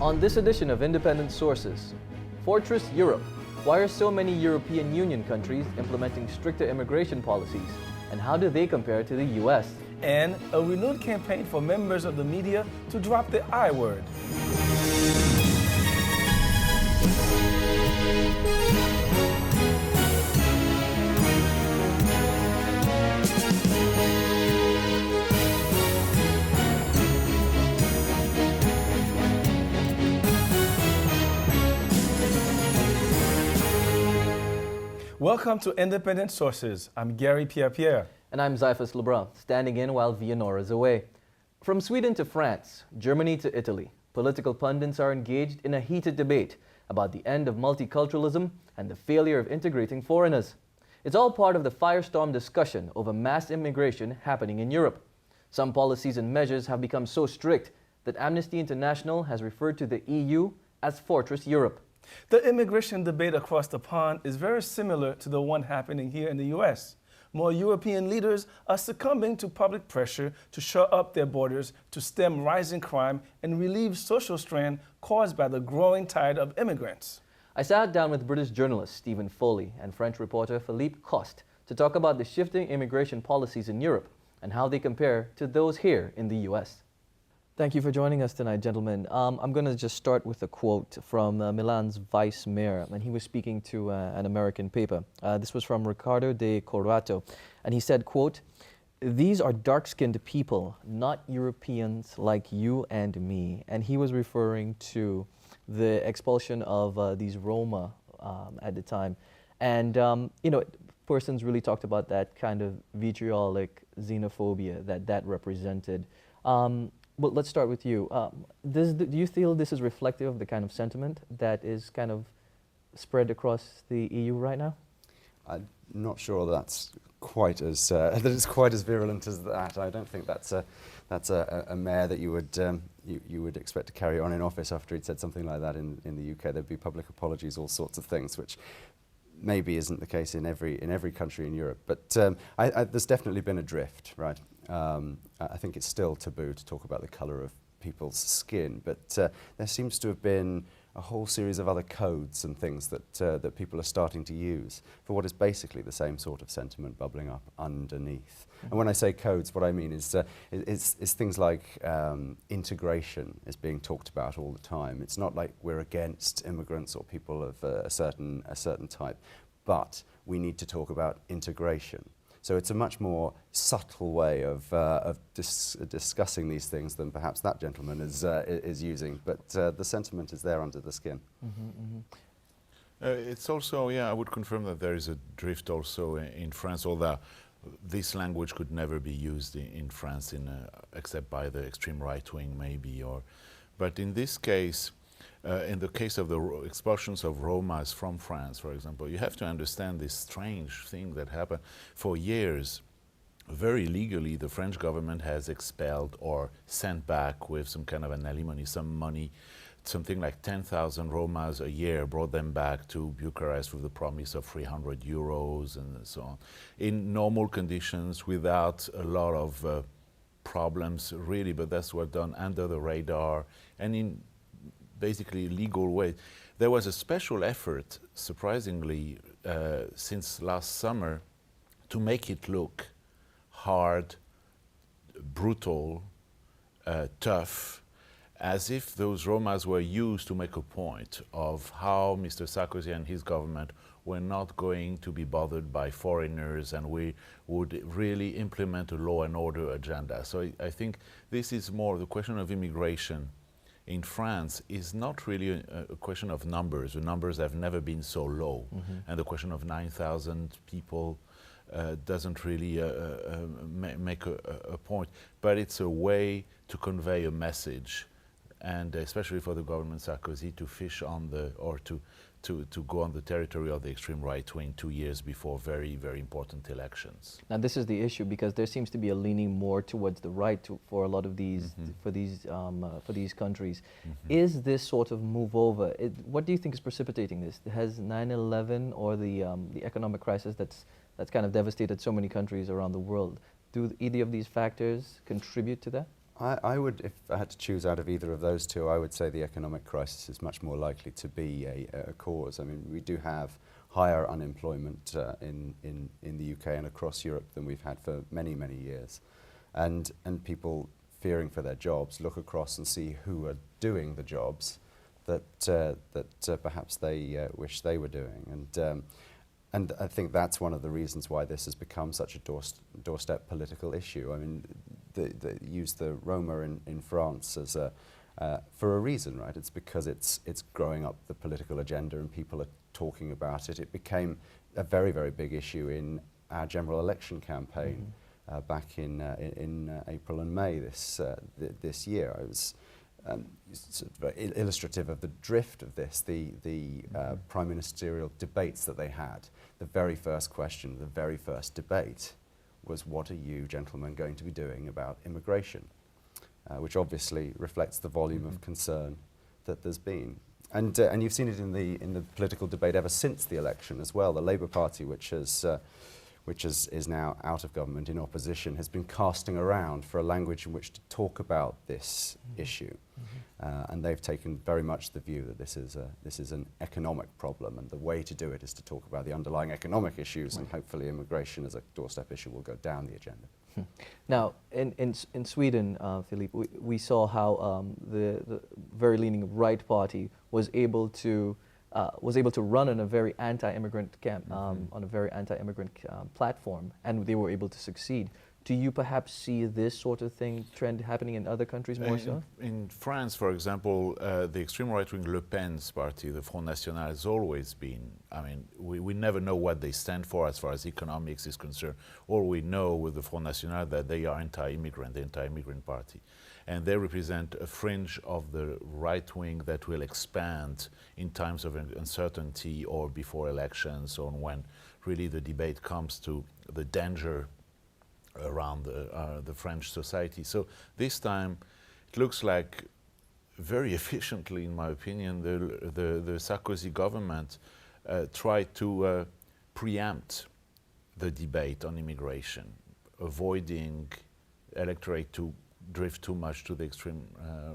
On this edition of Independent Sources, Fortress Europe. Why are so many European Union countries implementing stricter immigration policies? And how do they compare to the US? And a renewed campaign for members of the media to drop the I word. Welcome to Independent Sources. I'm Gary Pierre-Pierre. And I'm Zyphus Lebrun, standing in while Vianor is away. From Sweden to France, Germany to Italy, political pundits are engaged in a heated debate about the end of multiculturalism and the failure of integrating foreigners. It's all part of the firestorm discussion over mass immigration happening in Europe. Some policies and measures have become so strict that Amnesty International has referred to the EU as Fortress Europe. The immigration debate across the pond is very similar to the one happening here in the U.S. More European leaders are succumbing to public pressure to shore up their borders to stem rising crime and relieve social strain caused by the growing tide of immigrants. I sat down with British journalist Stephen Foley and French reporter Philippe Coste to talk about the shifting immigration policies in Europe and how they compare to those here in the U.S. Thank you for joining us tonight, gentlemen. I'm going to just start with a quote from Milan's vice mayor, and he was speaking to an American paper. This was from Riccardo De Corrato, and he said, quote, "These are dark-skinned people, not Europeans like you and me." And he was referring to the expulsion of these Roma at the time. And, persons really talked about that kind of vitriolic xenophobia that represented. Well, let's start with you. Do you feel this is reflective of the kind of sentiment that is kind of spread across the EU right now? I'm not sure that's quite as that it's quite as virulent as that. I don't think that's a mayor that you would expect to carry on in office after he'd said something like that in the UK. There'd be public apologies, all sorts of things, which maybe isn't the case in every country in Europe. But there's definitely been a drift, right? I think it's still taboo to talk about the colour of people's skin, but there seems to have been a whole series of other codes and things that people are starting to use for what is basically the same sort of sentiment bubbling up underneath. And when I say codes, what I mean is things like integration is being talked about all the time. It's not like we're against immigrants or people of a certain type, but we need to talk about integration. So it's a much more subtle way of discussing these things than perhaps that gentleman is using. But the sentiment is there under the skin. Mm-hmm, mm-hmm. It's also, I would confirm that there is a drift also in France, although this language could never be used in France except by the extreme right wing maybe. But in this case, in the case of the expulsions of Romas from France, for example, you have to understand this strange thing that happened for years. Very legally, the French government has expelled or sent back with some kind of an alimony, some money, something like 10,000 Romas a year, brought them back to Bucharest with the promise of 300 euros and so on. In normal conditions, without a lot of problems, really, but that's what done under the radar and in basically legal way. There was a special effort, surprisingly, since last summer to make it look hard, brutal, tough, as if those Romas were used to make a point of how Mr. Sarkozy and his government were not going to be bothered by foreigners and we would really implement a law and order agenda. So I think this is more the question of immigration in France is not really a question of numbers. The numbers have never been so low. Mm-hmm. And the question of 9,000 people doesn't really make a point. But it's a way to convey a message, and especially for the government Sarkozy to fish on to go on the territory of the extreme right wing 2 years before very, very important elections. Now this is the issue because there seems to be a leaning more towards the right for a lot of these, mm-hmm. for these countries. Mm-hmm. Is this sort of move over? What do you think is precipitating this? Has 9/11 or the economic crisis that's kind of devastated so many countries around the world, do either of these factors contribute to that? I would, if I had to choose out of either of those two, I would say the economic crisis is much more likely to be a cause. I mean, we do have higher unemployment in the UK and across Europe than we've had for many, many years. And people fearing for their jobs look across and see who are doing the jobs that perhaps they wish they were doing. And I think that's one of the reasons why this has become such a doorstep political issue. I mean, they use the Roma in France as for a reason, right? It's because it's growing up the political agenda and people are talking about it. It became a very, very big issue in our general election campaign back in April and May this year. I was sort of illustrative of the drift of this, the prime ministerial debates that they had. The very first question, the very first debate was, what are you gentlemen going to be doing about immigration? Which obviously reflects the volume of concern that there's been. And you've seen it in the political debate ever since the election as well. The Labour Party, which is now out of government in opposition, has been casting around for a language in which to talk about this issue. And they've taken very much the view that this is an economic problem, and the way to do it is to talk about the underlying economic issues, and hopefully immigration as a doorstep issue will go down the agenda. Now, in Sweden, Philippe, we saw how the very leaning right party was able to run on a very anti-immigrant on a very anti-immigrant platform, and they were able to succeed. Do you perhaps see this sort of trend happening in other countries more so? In France, for example, the extreme right-wing Le Pen's party, the Front National, has always been, I mean, we never know what they stand for as far as economics is concerned. All we know with the Front National that they are anti-immigrant, the anti-immigrant party. And they represent a fringe of the right wing that will expand in times of uncertainty or before elections, or when really the debate comes to the danger around the French society. So this time it looks like very efficiently, in my opinion, the Sarkozy government tried to preempt the debate on immigration, avoiding electorate to drift too much to the extreme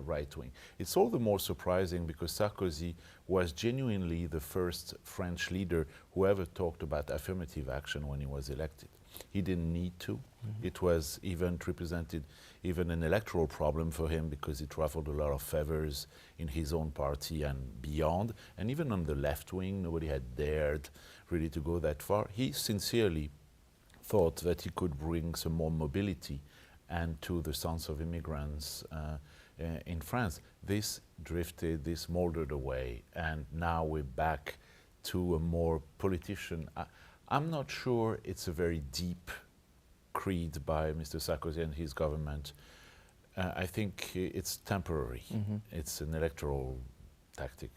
right wing. It's all the more surprising because Sarkozy was genuinely the first French leader who ever talked about affirmative action when he was elected. He didn't need to. It was even represented even an electoral problem for him because it ruffled a lot of feathers in his own party and beyond. And even on the left wing, nobody had dared really to go that far. He sincerely thought that he could bring some more mobility and to the sons of immigrants in France. This drifted, this moldered away, and now we're back to a more politician. I'm not sure it's a very deep creed by Mr. Sarkozy and his government. I think it's temporary. It's an electoral tactic.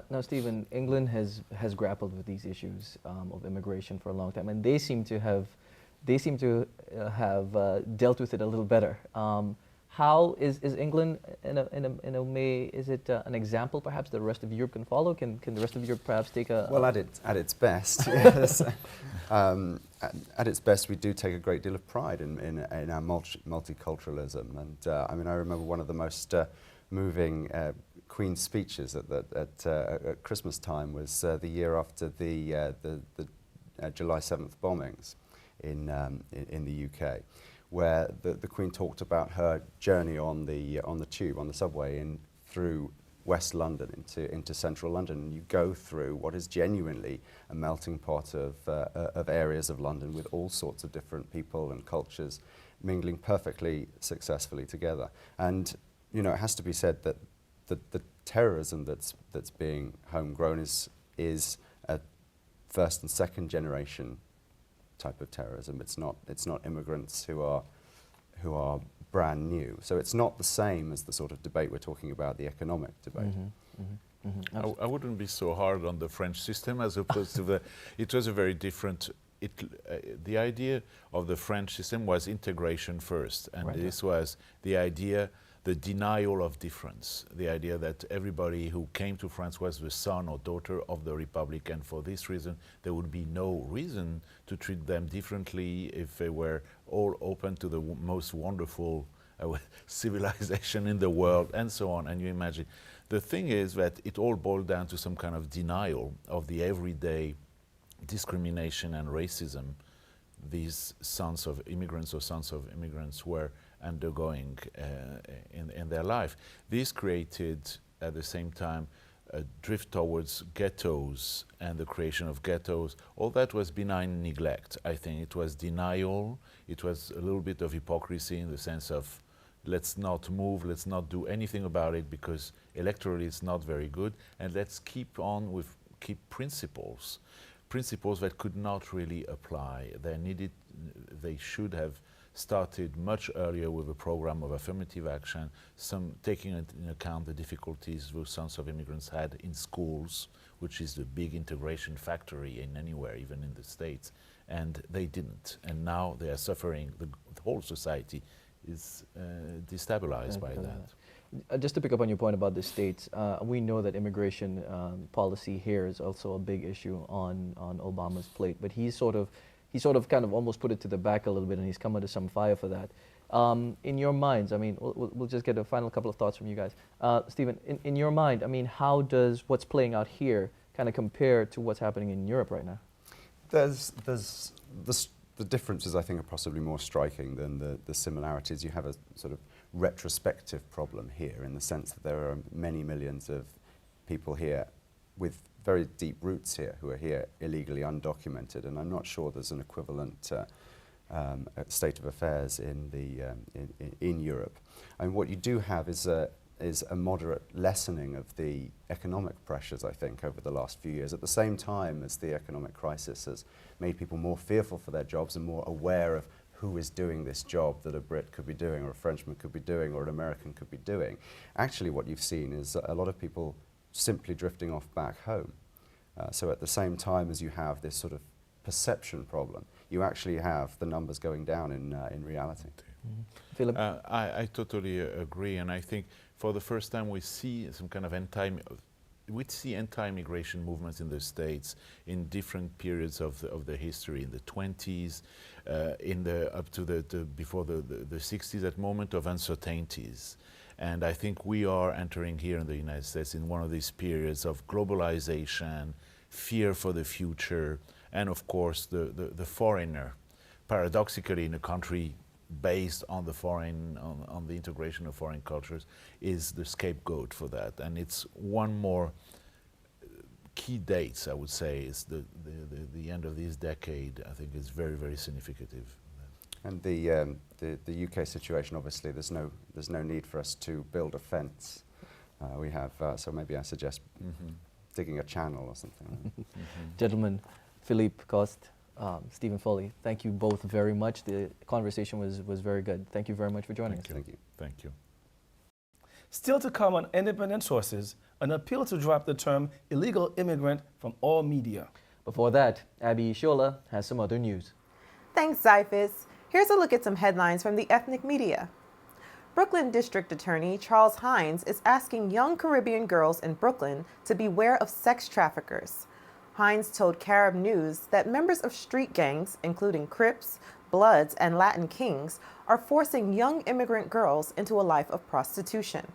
Now, Stephen, England has grappled with these issues of immigration for a long time, and they seem to have dealt with it a little better. How is England in a way? Is it an example perhaps the rest of Europe can follow? Can the rest of Europe perhaps take a? Well, at its best, yes. At its best, we do take a great deal of pride in our multiculturalism, and I mean, I remember one of the most moving Queen's speeches at Christmas time was the year after the July 7th bombings in the UK, where the Queen talked about her journey on the tube, on the subway, through West London into central London. And you go through what is genuinely a melting pot of areas of London with all sorts of different people and cultures mingling perfectly successfully together. And you know, it has to be said that the terrorism that's being homegrown is a first and second generation type of terrorism. It's not immigrants who are brand new. So it's not the same as the sort of debate we're talking about, the economic debate. I wouldn't be so hard on the French system as opposed to the. It was a very different. The idea of the French system was integration first, and this was the idea, the denial of difference, the idea that everybody who came to France was the son or daughter of the Republic, and for this reason there would be no reason to treat them differently if they were all open to the most wonderful civilization in the world, and so on. And you imagine. The thing is that it all boiled down to some kind of denial of the everyday discrimination and racism these sons of immigrants or sons of immigrants were undergoing in their life. This created, at the same time, a drift towards ghettos and the creation of ghettos. All that was benign neglect, I think. It was denial. It was a little bit of hypocrisy in the sense of let's not move, let's not do anything about it because electorally it's not very good, and let's keep on with principles that could not really apply. They should have started much earlier with a program of affirmative action, taking into account the difficulties those sons of immigrants had in schools, which is the big integration factory in anywhere, even in the States, and they didn't. And now they are suffering, the whole society is destabilized by that. Just to pick up on your point about the States, we know that immigration policy here is also a big issue on Obama's plate, but he sort of kind of almost put it to the back a little bit, and he's come under some fire for that. In your minds, I mean, we'll just get a final couple of thoughts from you guys. Stephen, in your mind, I mean, how does what's playing out here kind of compare to what's happening in Europe right now? The differences, I think, are possibly more striking than the similarities. You have a sort of retrospective problem here in the sense that there are many millions of people here with very deep roots here who are here illegally undocumented, and I'm not sure there's an equivalent state of affairs in Europe. I mean, what you do have is a moderate lessening of the economic pressures, I think, over the last few years, at the same time as the economic crisis has made people more fearful for their jobs and more aware of who is doing this job that a Brit could be doing, or a Frenchman could be doing, or an American could be doing. Actually, what you've seen is a lot of people simply drifting off back home. So at the same time as you have this sort of perception problem, you actually have the numbers going down in reality. Mm-hmm. Philip? I totally agree, and I think for the first time we see some kind of anti-immigration movements in the States in different periods of the history, in the 20s, up to before the 60s, that moment of uncertainties. And I think we are entering here in the United States in one of these periods of globalization, fear for the future, and of course the foreigner, paradoxically in a country based on on the integration of foreign cultures, is the scapegoat for that. And it's one more key dates, I would say, is the end of this decade. I think is very, very significant. And the UK situation, obviously, there's no need for us to build a fence. We have, so maybe I suggest digging a channel or something. Gentlemen, Philippe Coste, Stephen Foley, thank you both very much. The conversation was very good. Thank you very much for joining us. Thank you. Thank you. Still to come on Independent Sources, an appeal to drop the term illegal immigrant from all media. Before that, Abby Shola has some other news. Thanks, Zyphus. Here's a look at some headlines from the ethnic media. Brooklyn District Attorney Charles Hines is asking young Caribbean girls in Brooklyn to beware of sex traffickers. Hines told Carib News that members of street gangs, including Crips, Bloods, and Latin Kings, are forcing young immigrant girls into a life of prostitution.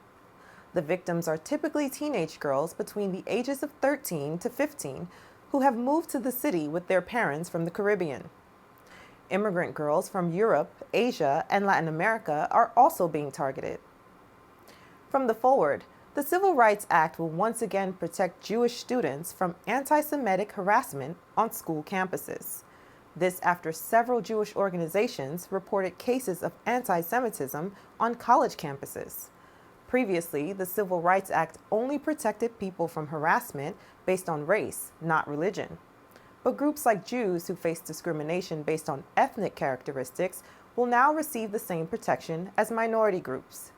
The victims are typically teenage girls between the ages of 13 to 15 who have moved to the city with their parents from the Caribbean. Immigrant girls from Europe, Asia, and Latin America are also being targeted. From the Forward, the Civil Rights Act will once again protect Jewish students from anti-Semitic harassment on school campuses. This after several Jewish organizations reported cases of anti-Semitism on college campuses. Previously, the Civil Rights Act only protected people from harassment based on race, not religion. But groups like Jews who face discrimination based on ethnic characteristics will now receive the same protection as minority groups.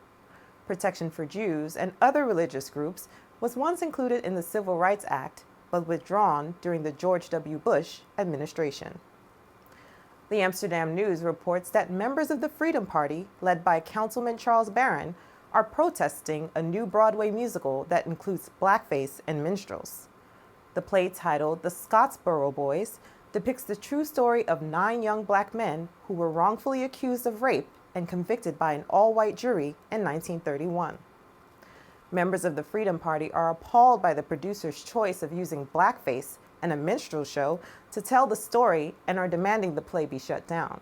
Protection for Jews and other religious groups was once included in the Civil Rights Act, but withdrawn during the George W. Bush administration. The Amsterdam News reports that members of the Freedom Party, led by Councilman Charles Barron, are protesting a new Broadway musical that includes blackface and minstrels. The play, titled The Scottsboro Boys, depicts the true story of 9 young black men who were wrongfully accused of rape and convicted by an all-white jury in 1931. Members of the Freedom Party are appalled by the producer's choice of using blackface and a minstrel show to tell the story and are demanding the play be shut down.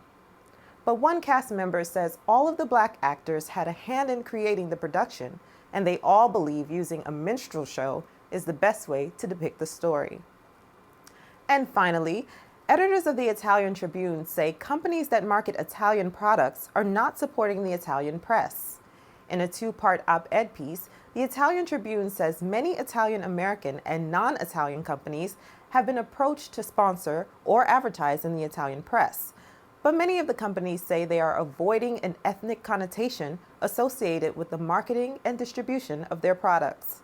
But one cast member says all of the black actors had a hand in creating the production, and they all believe using a minstrel show is the best way to depict the story. And finally, editors of the Italian Tribune say companies that market Italian products are not supporting the Italian press. In a two-part op-ed piece, the Italian Tribune says many Italian American and non-Italian companies have been approached to sponsor or advertise in the Italian press. But many of the companies say they are avoiding an ethnic connotation associated with the marketing and distribution of their products.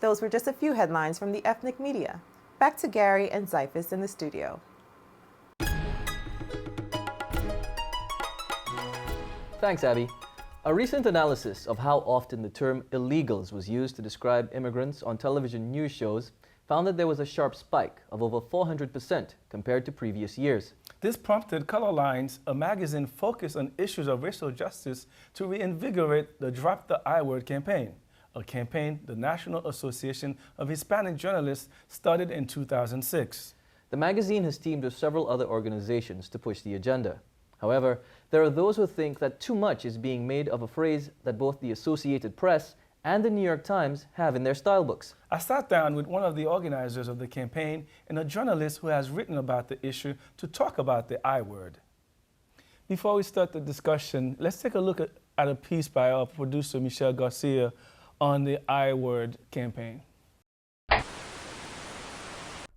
Those were just a few headlines from the ethnic media. Back to Gary and Zyphus in the studio. Thanks, Abby. A recent analysis of how often the term illegals was used to describe immigrants on television news shows found that there was a sharp spike of over 400% compared to previous years. This prompted Color Lines, a magazine focused on issues of racial justice, to reinvigorate the Drop the I Word campaign, a campaign the National Association of Hispanic Journalists started in 2006. The magazine has teamed with several other organizations to push the agenda. However, there are those who think that too much is being made of a phrase that both the Associated Press and the New York Times have in their style books. I sat down with one of the organizers of the campaign and a journalist who has written about the issue to talk about the I word. Before we start the discussion, let's take a look at a piece by our producer, Michelle Garcia, on the I word campaign.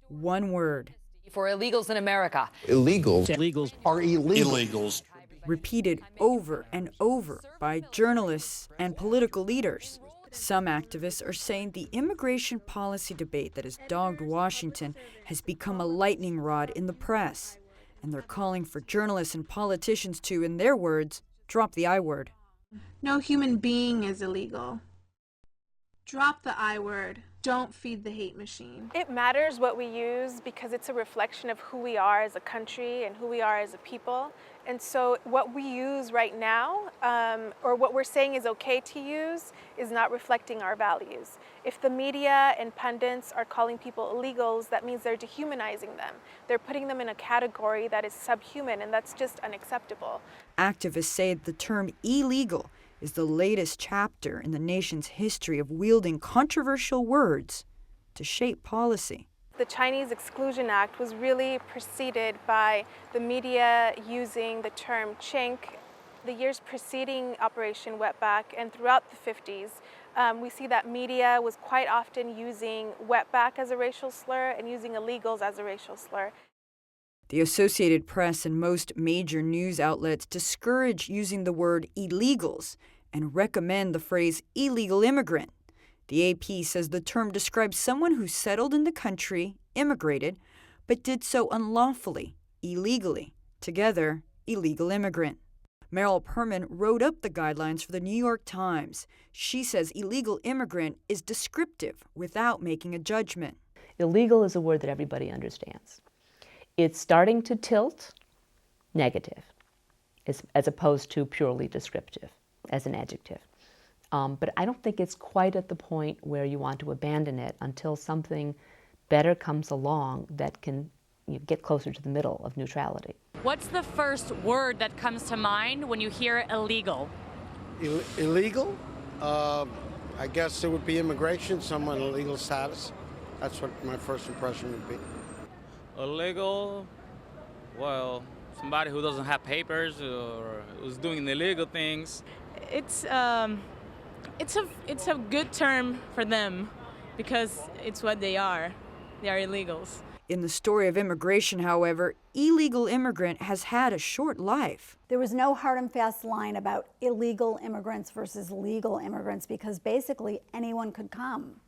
One word. For illegals in America. Illegals are illegals. Repeated over and over by journalists and political leaders. Some activists are saying the immigration policy debate that has dogged Washington has become a lightning rod in the press. And they're calling for journalists and politicians to, in their words, drop the I word. No human being is illegal. Drop the I word. Don't feed the hate machine. It matters what we use because it's a reflection of who we are as a country and who we are as a people. And so what we use right now, or what we're saying is okay to use, is not reflecting our values. If the media and pundits are calling people illegals, that means they're dehumanizing them. They're putting them in a category that is subhuman, and that's just unacceptable. Activists say the term illegal is the latest chapter in the nation's history of wielding controversial words to shape policy. The Chinese Exclusion Act was really preceded by the media using the term chink. The years preceding Operation Wetback and throughout the 50s, we see that media was quite often using wetback as a racial slur and using illegals as a racial slur. The Associated Press and most major news outlets discourage using the word illegals and recommend the phrase illegal immigrant. The AP says the term describes someone who settled in the country, immigrated, but did so unlawfully, illegally. Together, illegal immigrant. Meryl Perman wrote up the guidelines for the New York Times. She says illegal immigrant is descriptive without making a judgment. Illegal is a word that everybody understands. It's starting to tilt negative as opposed to purely descriptive as an adjective. But I don't think it's quite at the point where you want to abandon it until something better comes along that can get closer to the middle of neutrality. What's the first word that comes to mind when you hear illegal? Illegal? I guess it would be immigration, someone illegal status. That's what my first impression would be. Illegal? Well, somebody who doesn't have papers or who's doing illegal things. It's a good term for them because it's what they are. They are illegals. In the story of immigration, however, illegal immigrant has had a short life. There was no hard and fast line about illegal immigrants versus legal immigrants because basically anyone could come.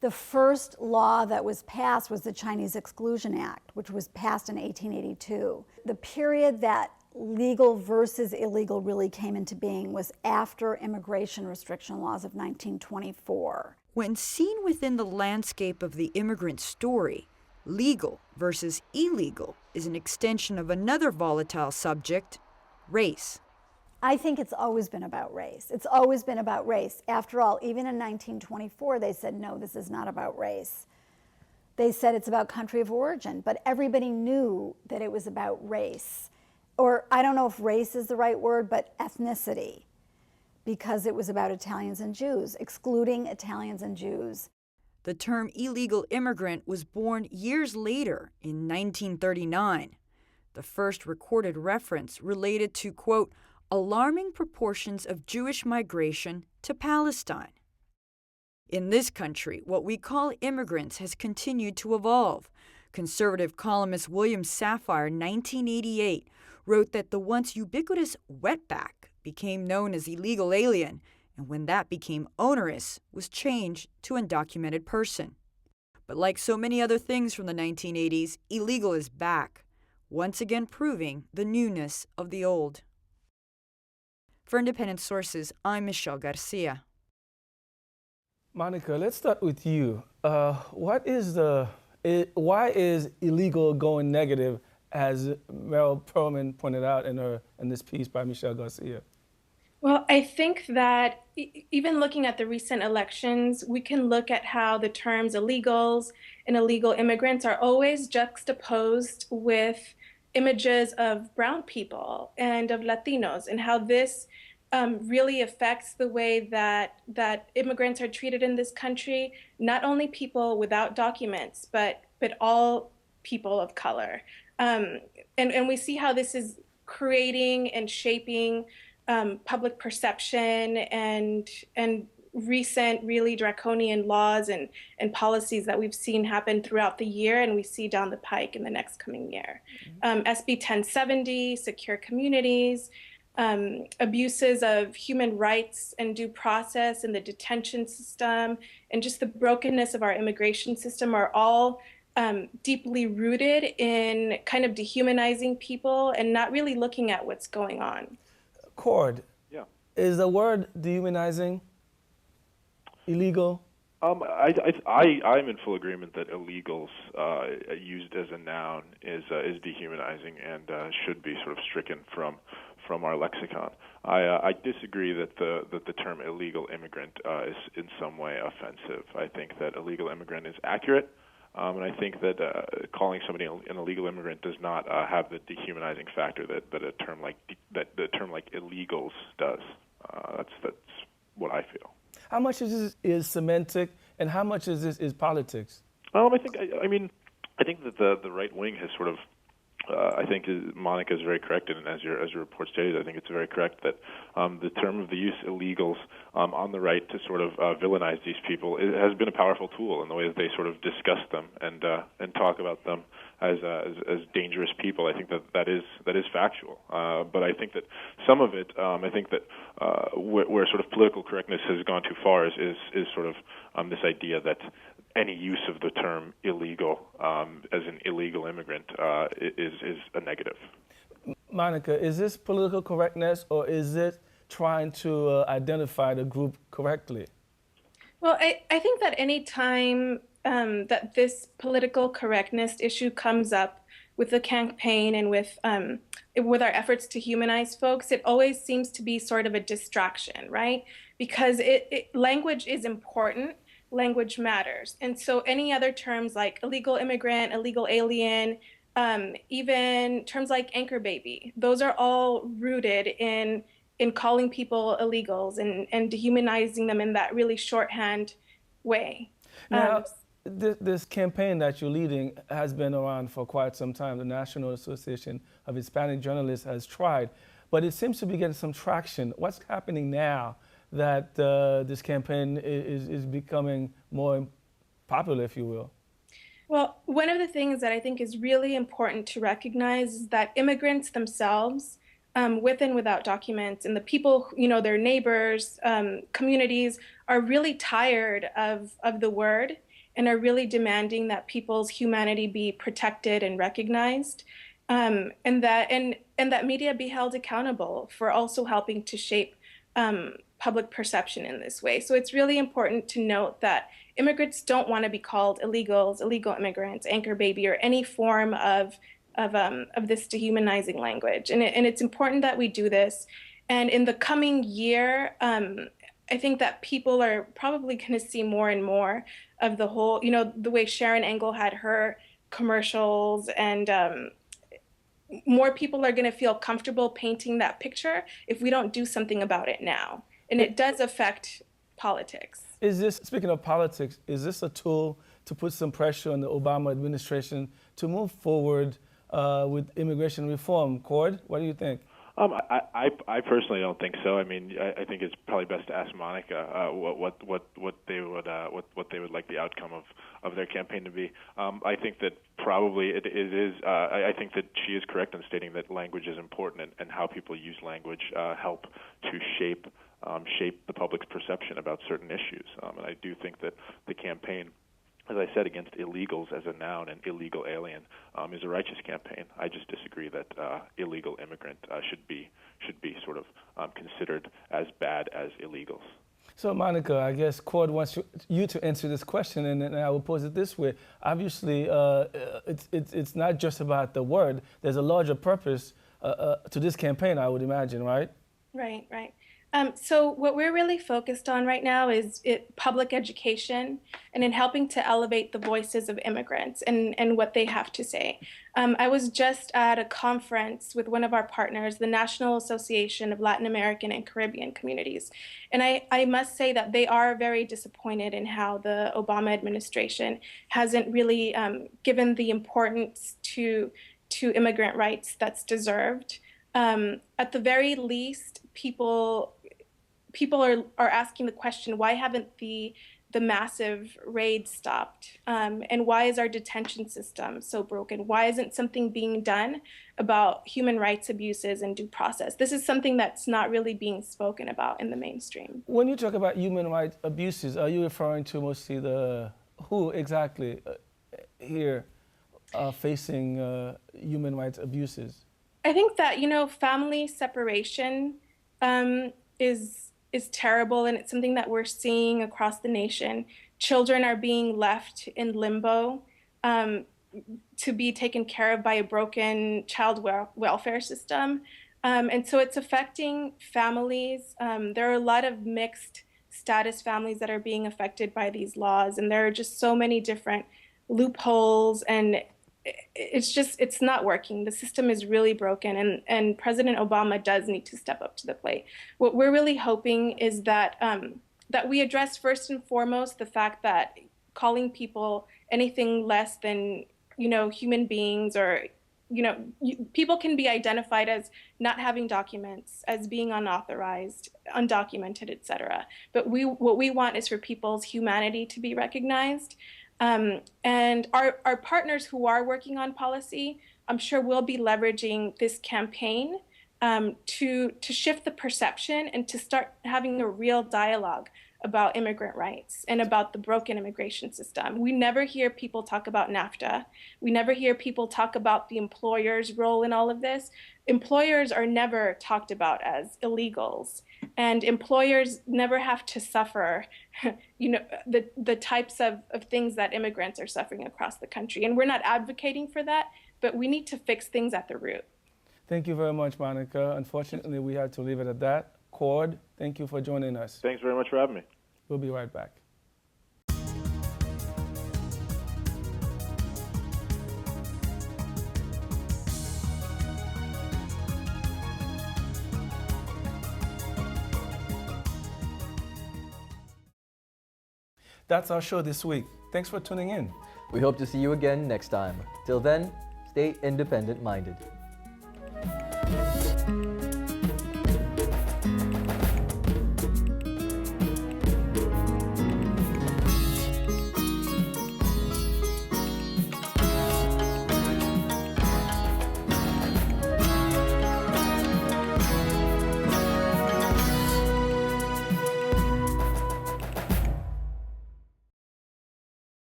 The first law that was passed was the Chinese Exclusion Act, which was passed in 1882. The period that legal versus illegal really came into being was after immigration restriction laws of 1924. When seen within the landscape of the immigrant story, legal versus illegal is an extension of another volatile subject, race. I think it's always been about race. It's always been about race. After all, even in 1924, they said, no, this is not about race. They said it's about country of origin, but everybody knew that it was about race. Or I don't know if race is the right word, but ethnicity, because it was about Italians and Jews, excluding Italians and Jews. The term illegal immigrant was born years later in 1939. The first recorded reference related to, quote, alarming proportions of Jewish migration to Palestine. In this country, what we call immigrants has continued to evolve. Conservative columnist William Safire, 1988, wrote that the once ubiquitous wetback became known as illegal alien, and when that became onerous, was changed to undocumented person. But like so many other things from the 1980s, illegal is back, once again proving the newness of the old. For Independent Sources, I'm Michelle Garcia. Monica, let's start with you. Why is illegal going negative, as Meryl Perlman pointed out in this piece by Michelle Garcia? Well, I think that even looking at the recent elections, we can look at how the terms illegals and illegal immigrants are always juxtaposed with images of brown people and of Latinos, and how this really affects the way that immigrants are treated in this country, not only people without documents, but all people of color. And we see how this is creating and shaping public perception and recent really draconian laws and policies that we've seen happen throughout the year and we see down the pike in the next coming year. SB 1070, secure communities, abuses of human rights and due process in the detention system, and just the brokenness of our immigration system are all deeply rooted in kind of dehumanizing people and not really looking at what's going on. Cord, yeah. Is the word dehumanizing illegal? I'm in full agreement that illegals used as a noun is dehumanizing and should be sort of stricken from our lexicon. I disagree that the term illegal immigrant is in some way offensive. I think that illegal immigrant is accurate, and I think that calling somebody an illegal immigrant does not have the dehumanizing factor that a term like the term like illegals does. That's what I feel. How much of this is semantic, and how much of this is politics? I think that the right wing has sort of. I think Monica is very correct, and as your report stated, I think it's very correct that the term of the use illegals on the right to sort of villainize these people has been a powerful tool in the way that they sort of discuss them and talk about them as dangerous people. I think that is factual, but I think that some of it, I think that where sort of political correctness has gone too far is sort of this idea that any use of the term illegal as an illegal immigrant is a negative. Monica, is this political correctness, or is it trying to identify the group correctly? Well, I think that any time that this political correctness issue comes up with the campaign and with our efforts to humanize folks, it always seems to be sort of a distraction, right? Because language is important. Language matters. And so any other terms like illegal immigrant, illegal alien, even terms like anchor baby, those are all rooted in calling people illegals and dehumanizing them in that really shorthand way. Now, this campaign that you're leading has been around for quite some time. The National Association of Hispanic Journalists has tried, but it seems to be getting some traction. What's happening now that this campaign is becoming more popular, if you will? Well, one of the things that I think is really important to recognize is that immigrants themselves, with and without documents, and the people, their neighbors, communities, are really tired of the word and are really demanding that people's humanity be protected and recognized, and that media be held accountable for also helping to shape public perception in this way. So it's really important to note that immigrants don't want to be called illegals, illegal immigrants, anchor baby, or any form of this dehumanizing language. And it's important that we do this. And in the coming year, I think that people are probably going to see more and more of the whole, the way Sharon Engel had her commercials, and more people are going to feel comfortable painting that picture if we don't do something about it now. And it does affect politics. Speaking of politics, is this a tool to put some pressure on the Obama administration to move forward with immigration reform? Cord, what do you think? I personally don't think so. I mean, I think it's probably best to ask Monica what they would like the outcome of their campaign to be. I think that probably it is. I think that she is correct in stating that language is important, and how people use language help to shape the public's perception about certain issues. And I do think that the campaign, as I said, against illegals as a noun and illegal alien is a righteous campaign. I just disagree that illegal immigrant should be sort of considered as bad as illegals. So, Monica, I guess Cord wants you to answer this question, and I will pose it this way. Obviously, it's not just about the word. There's a larger purpose to this campaign, I would imagine, right? Right. So what we're really focused on right now is public education and in helping to elevate the voices of immigrants and what they have to say. I was just at a conference with one of our partners, the National Association of Latin American and Caribbean Communities. And I must say that they are very disappointed in how the Obama administration hasn't really given the importance to immigrant rights that's deserved. At the very least, people are asking the question, why haven't the massive raids stopped? And why is our detention system so broken? Why isn't something being done about human rights abuses and due process? This is something that's not really being spoken about in the mainstream. When you talk about human rights abuses, are you referring to mostly who exactly here are facing human rights abuses? I think that, family separation is terrible, and it's something that we're seeing across the nation. Children are being left in limbo to be taken care of by a broken child welfare system. And so it's affecting families. There are a lot of mixed status families that are being affected by these laws, and there are just so many different loopholes, and it's not working. The system is really broken, and President Obama does need to step up to the plate. What we're really hoping is that that we address first and foremost the fact that calling people anything less than human beings, or people can be identified as not having documents, as being unauthorized, undocumented, etc. But what we want is for people's humanity to be recognized. And our partners who are working on policy, I'm sure will be leveraging this campaign to shift the perception and to start having a real dialogue about immigrant rights and about the broken immigration system. We never hear people talk about NAFTA. We never hear people talk about the employer's role in all of this. Employers are never talked about as illegals, and employers never have to suffer the types of things that immigrants are suffering across the country. And we're not advocating for that, but we need to fix things at the root. Thank you very much, Monica. Unfortunately, we had to leave it at that. Cord, thank you for joining us. Thanks very much for having me. We'll be right back. That's our show this week. Thanks for tuning in. We hope to see you again next time. Till then, stay independent-minded.